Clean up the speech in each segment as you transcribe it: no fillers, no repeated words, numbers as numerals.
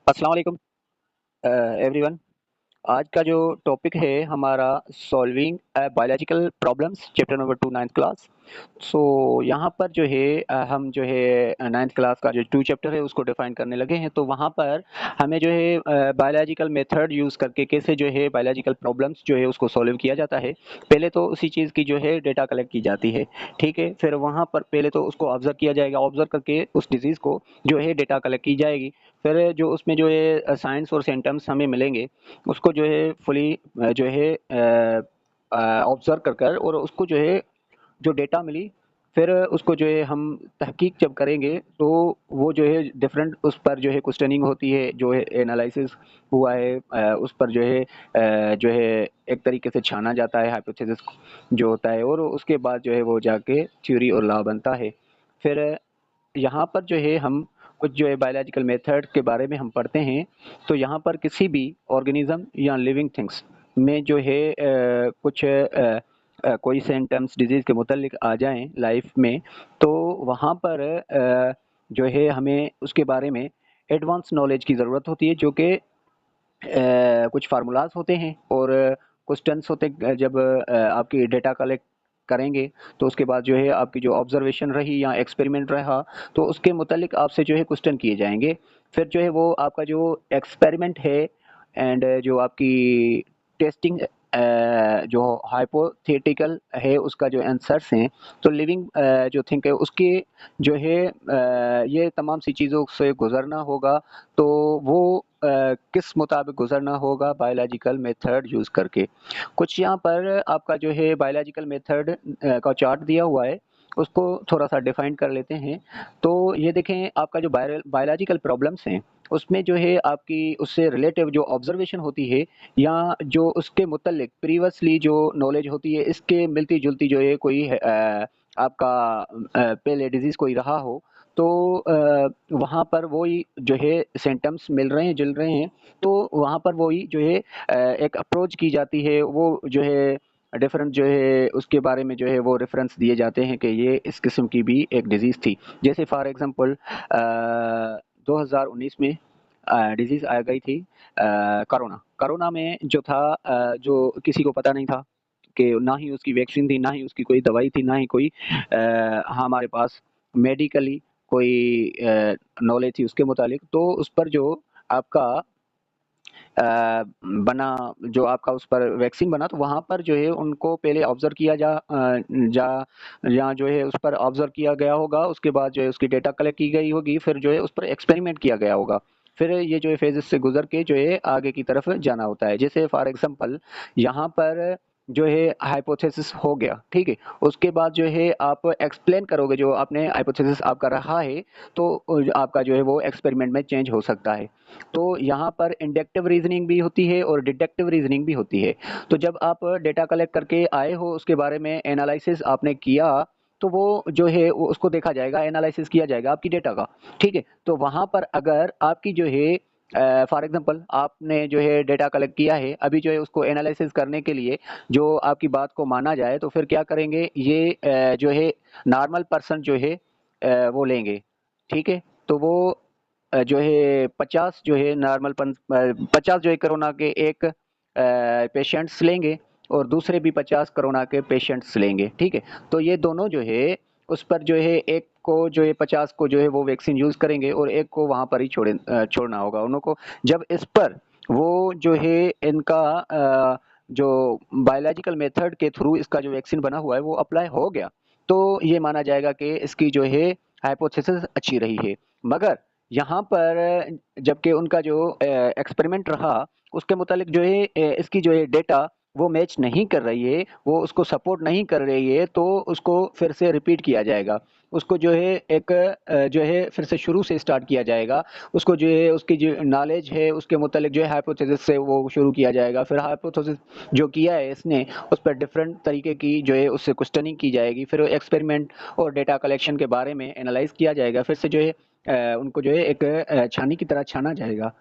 अस्सलाम वालेकुम एवरीवन। आज का जो टॉपिक है हमारा solving biological problems chapter number 2 ninth class. So यहाँ पर जो है हम जो है नाइन्थ क्लास का जो 2 चैप्टर है उसको डिफाइन करने लगे हैं। तो वहाँ पर हमें जो है बायोलॉजिकल मेथड यूज़ करके कैसे जो है बायोलॉजिकल प्रॉब्लम्स जो है उसको सॉल्व किया जाता है। पहले तो उसी चीज़ की जो है डेटा कलेक्ट की जाती है, ठीक है। फिर वहाँ पर पहले तो उसको ऑब्जर्व किया जाएगा, ऑब्जर्व करके उस डिजीज़ को जो है डेटा कलेक्ट की जाएगी। फिर जो उसमें जो है साइंस और सिम्टम्स हमें मिलेंगे उसको जो है फुली जो है ऑब्जर्व कर कर और उसको जो है जो डेटा मिली फिर उसको जो है हम तहकीक जब करेंगे तो वो जो है डिफरेंट उस पर जो है क्वेश्चनिंग होती है, जो है एनालिसिस हुआ है उस पर जो है एक तरीके से छाना जाता है हाइपोथेसिस जो होता है, और उसके बाद जो है वो जाके थ्योरी और लॉ बनता है। फिर यहाँ पर जो है हम कुछ जो है बायोलॉजिकल मेथड के बारे में हम पढ़ते हैं। तो यहाँ पर किसी भी ऑर्गेनिज्म या लिविंग थिंग्स में जो है कुछ कोई सिम्टम्स डिजीज के मुतल्लिक आ जाएं लाइफ में, तो वहाँ पर जो है हमें उसके बारे में एडवांस नॉलेज की ज़रूरत होती है, जो कि कुछ फार्मूलाज होते हैं और क्वेश्चंस होते हैं। जब आपकी डेटा कलेक्ट करेंगे तो उसके बाद जो है आपकी जो ऑब्जर्वेशन रही या एक्सपेरिमेंट रहा तो उसके मुतालिक आपसे जो है क्वेश्चन किए जाएंगे। फिर जो है वो आपका जो एक्सपेरिमेंट है एंड जो आपकी टेस्टिंग जो हाइपोथेटिकल है उसका जो आंसर्स हैं, तो लिविंग जो थिंक है उसके जो है ये तमाम सी चीज़ों से गुजरना होगा। तो वो किस मुताबिक गुजरना होगा बायोलॉजिकल मेथड यूज़ करके। कुछ यहाँ पर आपका जो है बायोलॉजिकल मेथड का चार्ट दिया हुआ है, उसको थोड़ा सा डिफाइन कर लेते हैं। तो ये देखें आपका जो बायोलॉजिकल प्रॉब्लम्स हैं उसमें जो है आपकी उससे रिलेटिव जो ऑब्जर्वेशन होती है या जो उसके मुतल्लिक प्रीवियसली जो नॉलेज होती है इसके मिलती जुलती जो है कोई आपका पहले डिजीज़ कोई रहा हो, तो वहाँ पर वही जो है सिम्टम्स मिल रहे हैं, जुल रहे हैं, तो वहाँ पर वही जो है एक अप्रोच की जाती है। वो जो है डिफरेंट जो है उसके बारे में जो है वो रेफरेंस दिए जाते हैं कि ये इस किस्म की भी एक डिजीज़ थी। जैसे फॉर एग्जांपल 2019 में डिजीज़ आ गई थी कोरोना। कोरोना में जो था जो किसी को पता नहीं था कि ना ही उसकी वैक्सीन थी, ना ही उसकी कोई दवाई थी, ना ही कोई हमारे पास मेडिकली कोई नॉलेज थी उसके मुतालिक। तो उस पर जो आपका बना, जो आपका उस पर वैक्सीन बना, तो वहाँ पर जो है उनको पहले ऑब्जर्व किया जा या जो है उस पर ऑब्जर्व किया गया होगा, उसके बाद जो है उसकी डेटा कलेक्ट की गई होगी, फिर जो है उस पर एक्सपेरिमेंट किया गया होगा। फिर ये जो है फेजेस से गुजर के जो है आगे की तरफ जाना होता है। जैसे फॉर एग्जांपल यहाँ पर जो है हाइपोथेसिस हो गया, ठीक है। उसके बाद जो है आप एक्सप्लेन करोगे जो आपने हाइपोथेसिस आपका रहा है, तो आपका जो है वो एक्सपेरिमेंट में चेंज हो सकता है। तो यहाँ पर इंडक्टिव रीजनिंग भी होती है और डिडक्टिव रीजनिंग भी होती है। तो जब आप डेटा कलेक्ट करके आए हो उसके बारे में एनालिसिस आपने किया, तो वो जो है वो उसको देखा जाएगा, एनालिसिस किया जाएगा आपकी डेटा का, ठीक है। तो वहाँ पर अगर आपकी जो है फॉर एग्जांपल आपने जो है डेटा कलेक्ट किया है, अभी जो है उसको एनालिसिस करने के लिए जो आपकी बात को माना जाए तो फिर क्या करेंगे, ये जो है नॉर्मल पर्सन जो है वो लेंगे, ठीक है। तो वो जो है 50 जो है 50 जो है कोरोना के एक पेशेंट्स लेंगे और दूसरे भी 50 कोरोना के पेशेंट्स लेंगे, ठीक है। तो ये दोनों जो है उस पर जो है एक को जो है 50 को जो है वो वैक्सीन यूज़ करेंगे और एक को वहाँ पर ही छोड़ना होगा उनको। जब इस पर वो जो है इनका जो बायोलॉजिकल मेथड के थ्रू इसका जो वैक्सीन बना हुआ है वो अप्लाई हो गया, तो ये माना जाएगा कि इसकी जो है हाइपोथेसिस अच्छी रही है। मगर यहाँ पर जबकि उनका जो एक्सपेरिमेंट रहा उसके मुतालिक जो है इसकी जो है डेटा वो मैच नहीं कर रही है, वो उसको सपोर्ट नहीं कर रही है, तो उसको फिर से रिपीट किया जाएगा। उसको जो है एक जो है फिर से शुरू से स्टार्ट किया जाएगा। उसको जो है उसकी जो नॉलेज है उसके मुतालिक जो है हाइपोथेसिस से वो शुरू किया जाएगा। फिर हाइपोथेसिस जो किया है इसने उस पर डिफरेंट तरीके की जो है उससे क्वेश्चनिंग की जाएगी। फिर एक्सपेरिमेंट और डेटा कलेक्शन के बारे में एनालाइज किया जाएगा। फिर से जो है उनको जो है एक छानी की तरह छाना जाएगा।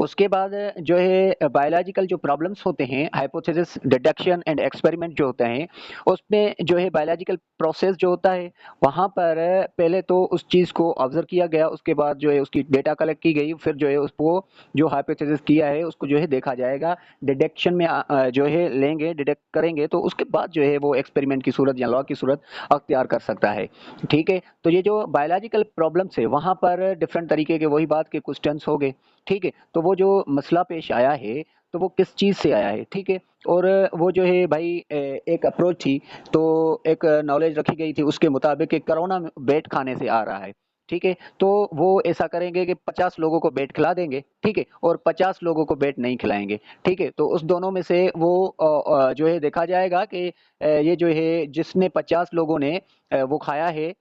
उसके बाद जो है बायोलॉजिकल जो प्रॉब्लम्स होते हैं, हाइपोथेसिस, डिडक्शन एंड एक्सपेरिमेंट जो होते हैं, उसमें जो है बायोलॉजिकल प्रोसेस जो होता है, वहाँ पर पहले तो उस चीज़ को ऑब्जर्व किया गया, उसके बाद जो है उसकी डेटा कलेक्ट की गई, फिर जो है उसको जो हाइपोथेसिस किया है उसको जो है देखा जाएगा, डिडक्शन में जो है लेंगे, डिडक्ट करेंगे, तो उसके बाद जो है वो एक्सपेरिमेंट की सूरत या लॉ की सूरत अख्तियार कर सकता है। ठीक है, तो ये जो बायोलॉजिकल प्रॉब्लम्स है वहाँ पर डिफरेंट तरीके के वही बात के क्वेश्चंस हो गए। ठीक है, तो वो जो मसला पेश आया है तो वो किस चीज़ से आया है, ठीक है, और वो जो है भाई एक अप्रोच थी, तो एक नॉलेज रखी गई थी उसके मुताबिक कि कोरोना बैट खाने से आ रहा है। ठीक है, तो वो ऐसा करेंगे कि 50 लोगों को बैट खिला देंगे, ठीक है, और 50 लोगों को बैट नहीं खिलाएंगे। ठीक है, तो उस दोनों में से वो जो है देखा जाएगा कि ये जो है जिसने 50 लोगों ने वो खाया है,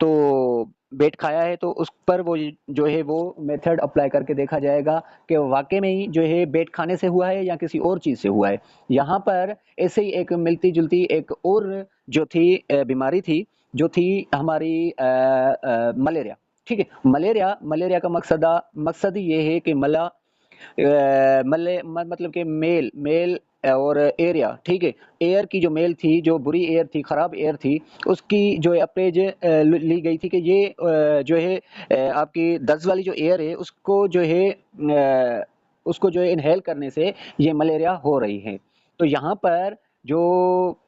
तो बेट खाया है, तो उस पर वो जो है वो मेथड अप्लाई करके देखा जाएगा कि वाकई में ही जो है बेट खाने से हुआ है या किसी और चीज़ से हुआ है। यहाँ पर ऐसे ही एक मिलती जुलती एक और जो थी बीमारी थी, जो थी हमारी मलेरिया। ठीक है, मलेरिया मलेरिया का मकसद ही ये है कि मतलब कि मेल मेल और एरिया, ठीक है, एयर की जो मेल थी, जो बुरी एयर थी, खराब एयर थी, उसकी जो है अप्रेज ली गई थी कि ये जो है आपकी 10 वाली जो एयर है उसको जो है उसको जो है इनहेल करने से ये मलेरिया हो रही है। तो यहाँ पर जो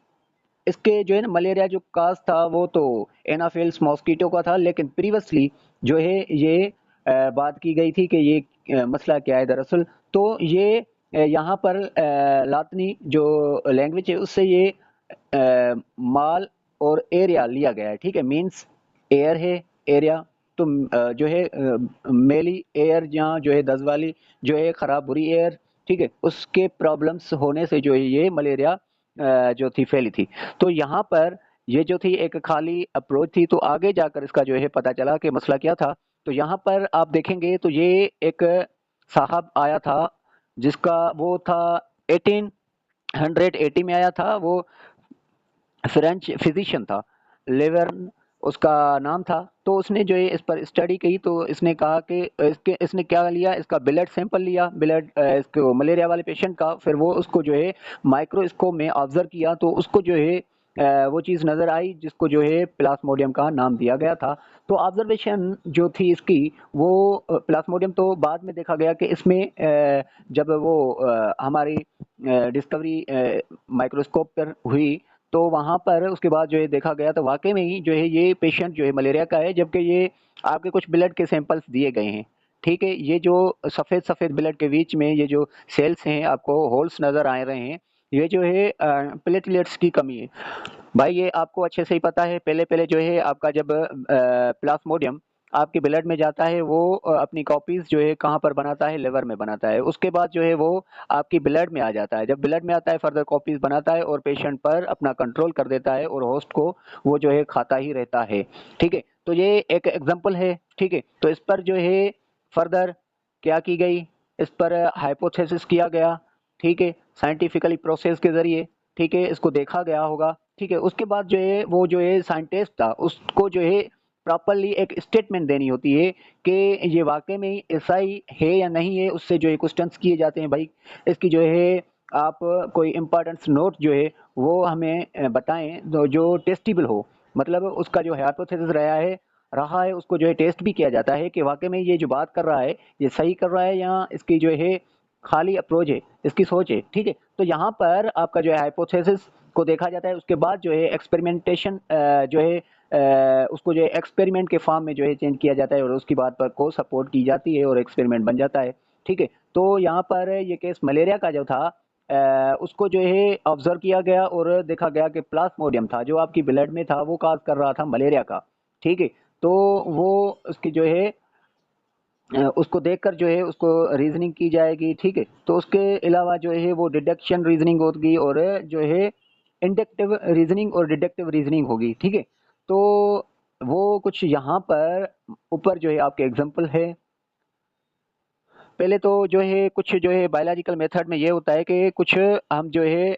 इसके जो है ना मलेरिया जो काज था वो तो एनाफिल्स मॉस्किटो का था, लेकिन प्रीवियसली जो है ये बात की गई थी कि ये मसला क्या है दरअसल। तो ये यहाँ पर लातनी जो लैंग्वेज है उससे ये माल और एरिया लिया गया है। ठीक है, मीन्स एयर है, एरिया, तो जो है मेली एयर जहाँ जो है 10 वाली जो है खराब बुरी एयर, ठीक है, उसके प्रॉब्लम्स होने से जो है ये मलेरिया जो थी फैली थी। तो यहाँ पर ये जो थी एक खाली अप्रोच थी, तो आगे जाकर इसका जो है पता चला कि मसला क्या था। तो यहाँ पर आप देखेंगे तो ये एक साहब आया था जिसका वो था 1880 में आया था, वो फ्रेंच फिजिशियन था, लेवर्न उसका नाम था। तो उसने जो है इस पर स्टडी की, तो इसने कहा कि इसने क्या लिया, इसका ब्लड सैंपल लिया, ब्लड इसको मलेरिया वाले पेशेंट का, फिर वो उसको जो है माइक्रोस्कोप में ऑब्जर्व किया, तो उसको जो है वो चीज़ नज़र आई जिसको जो है प्लाज्मोडियम का नाम दिया गया था। तो ऑब्जर्वेशन जो थी इसकी, वो प्लाज्मोडियम तो बाद में देखा गया कि इसमें जब वो हमारी डिस्कवरी माइक्रोस्कोप पर हुई, तो वहाँ पर उसके बाद जो है देखा गया तो वाक़ई में ही जो है ये पेशेंट जो है मलेरिया का है, जबकि ये आपके कुछ ब्लड के सैंपल्स दिए गए हैं। ठीक है, ये जो सफ़ेद-सफ़ेद ब्लड के बीच में ये जो सेल्स हैं, आपको होल्स नज़र आ रहे हैं, ये जो है प्लेटलेट्स की कमी है। भाई ये आपको अच्छे से ही पता है, पहले-पहले जो है आपका जब प्लाज्मोडियम आपके ब्लड में जाता है, वो अपनी कॉपीज़ जो है कहाँ पर बनाता है, लिवर में बनाता है। उसके बाद जो है वो आपकी ब्लड में आ जाता है। जब ब्लड में आता है फर्दर कॉपीज़ बनाता है और पेशेंट पर अपना कंट्रोल कर देता है और होस्ट को वो जो है खाता ही रहता है। ठीक है? तो ये एक एग्ज़ाम्पल है, ठीक है? तो इस पर जो है फर्दर क्या की गई, इस पर हाइपोथेसिस किया गया, ठीक है? साइंटिफिकली प्रोसेस के ज़रिए, ठीक है? इसको देखा गया होगा, ठीक है? उसके बाद जो है वो जो है साइंटिस्ट था, उसको जो है प्रॉपर्ली एक स्टेटमेंट देनी होती है कि ये वाक़ई में ही ऐसा ही है या नहीं है, उससे जो है क्वेश्चंस किए जाते हैं भाई। इसकी जो है आप कोई इम्पोर्टेंस नोट जो है वो हमें बताएँ जो टेस्टेबल हो। मतलब उसका जो हाइपोथेसिस रहा है उसको जो है टेस्ट भी किया जाता है कि वाक़ई में ये जो बात कर रहा है, ये सही कर रहा है या इसकी जो है खाली अप्रोच है, इसकी सोच है, ठीक है? तो यहाँ पर आपका जो है हाइपोथेसिस को देखा जाता है, उसके बाद जो है एक्सपेरिमेंटेशन जो है उसको जो है एक्सपेरिमेंट के फॉर्म में जो है चेंज किया जाता है और उसकी बात पर को सपोर्ट की जाती है और एक्सपेरिमेंट बन जाता है, ठीक है? तो यहाँ पर ये केस मलेरिया का जो था उसको जो है ऑब्जर्व किया गया और देखा गया कि प्लाज्मोडियम था जो आपकी ब्लड में था वो काज कर रहा था मलेरिया का, ठीक है? तो वो उसकी जो है उसको देखकर जो है उसको रीजनिंग की जाएगी, ठीक है? तो उसके अलावा जो है वो डिडक्शन रीजनिंग होगी और जो है इंडक्टिव रीजनिंग और डिडक्टिव रीजनिंग होगी, ठीक है? तो वो कुछ यहाँ पर ऊपर जो है आपके एग्जांपल है। पहले तो जो है कुछ जो है बायोलॉजिकल मेथड में ये होता है कि कुछ हम जो है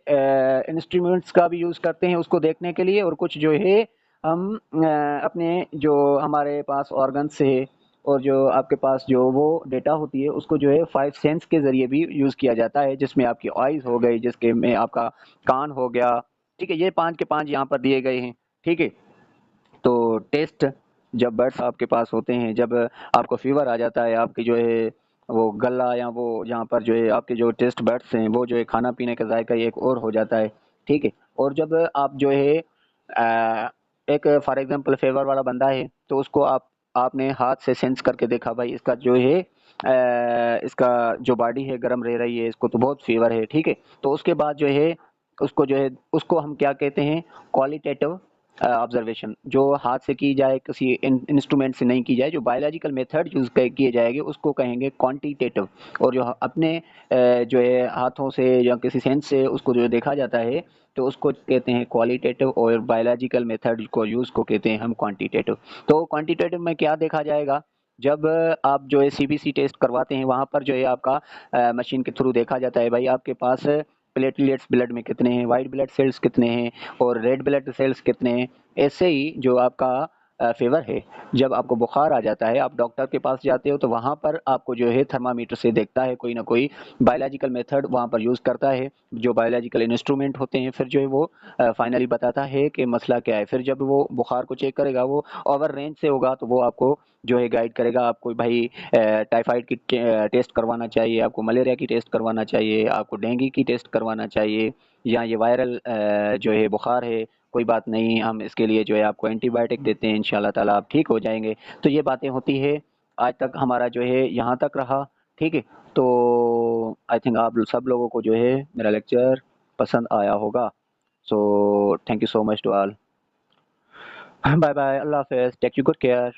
इंस्ट्रूमेंट्स का भी यूज़ करते हैं उसको देखने के लिए, और कुछ जो है हम अपने जो हमारे पास ऑर्गन्स है और जो आपके पास जो वो डेटा होती है उसको जो है 5 सेंस के ज़रिए भी यूज़ किया जाता है, जिसमें आपकी आइज़ हो गई, जिसके में आपका कान हो गया, ठीक है? ये 5 के 5 यहाँ पर दिए गए हैं, ठीक है? तो टेस्ट जब बर्ड्स आपके पास होते हैं, जब आपको फ़ीवर आ जाता है, आपकी जो है वो गला या वो यहाँ पर जो है आपके जो टेस्ट बड्स हैं, वो जो है खाना-पीने का ज़ायका एक और हो जाता है, ठीक है? और जब आप जो है एक फॉर एग्ज़ाम्पल फ़ीवर वाला बंदा है, तो उसको आपने हाथ से सेंस करके देखा भाई इसका जो है इसका जो बॉडी है गरम रह रही है, इसको तो बहुत फ़ीवर है, ठीक है? तो उसके बाद जो है उसको हम क्या कहते हैं क्वालिटेटिव ऑब्जर्वेशन, जो हाथ से की जाए, किसी इंस्ट्रूमेंट से नहीं की जाए, जो बायोलॉजिकल मेथड यूज किए जाएंगे उसको कहेंगे क्वांटिटेटिव। और जो अपने जो है हाथों से या किसी सेंस से उसको जो देखा जाता है तो उसको कहते हैं क्वालिटेटिव, और बायोलॉजिकल मेथड को यूज को कहते हैं हम क्वांटिटेटिव। तो क्वांटिटेटिव में क्या देखा जाएगा, जब आप जो है सीबीसी टेस्ट करवाते हैं वहाँ पर जो है आपका मशीन के थ्रू देखा जाता है भाई आपके पास प्लेटलेट्स ब्लड में कितने हैं, वाइट ब्लड सेल्स कितने हैं और रेड ब्लड सेल्स कितने हैं। ऐसे ही जो आपका फ़ीवर है, जब आपको बुखार आ जाता है आप डॉक्टर के पास जाते हो तो वहाँ पर आपको जो है थर्मामीटर से देखता है, कोई ना कोई बायोलॉजिकल मेथड वहाँ पर यूज़ करता है, जो बायोलॉजिकल इंस्ट्रूमेंट होते हैं, फिर जो है वो फाइनली बताता है कि मसला क्या है। फिर जब वो बुखार को चेक करेगा, वो ओवर रेंज से होगा तो वो आपको जो है गाइड करेगा, आपको भाई टाइफाइड की टेस्ट करवाना चाहिए, आपको मलेरिया की टेस्ट करवाना चाहिए, आपको डेंगू की टेस्ट करवाना चाहिए, या ये वायरल जो है बुखार है, कोई बात नहीं, हम इसके लिए जो है आपको एंटीबायोटिक देते हैं, इंशाल्लाह ताला आप ठीक हो जाएंगे। तो ये बातें होती है। आज तक हमारा जो है यहाँ तक रहा, ठीक है? तो आई थिंक आप सब लोगों को जो है मेरा लेक्चर पसंद आया होगा। So thank you so much to all. Bye bye, अल्लाह हाफिज़, टेक यू गुड केयर।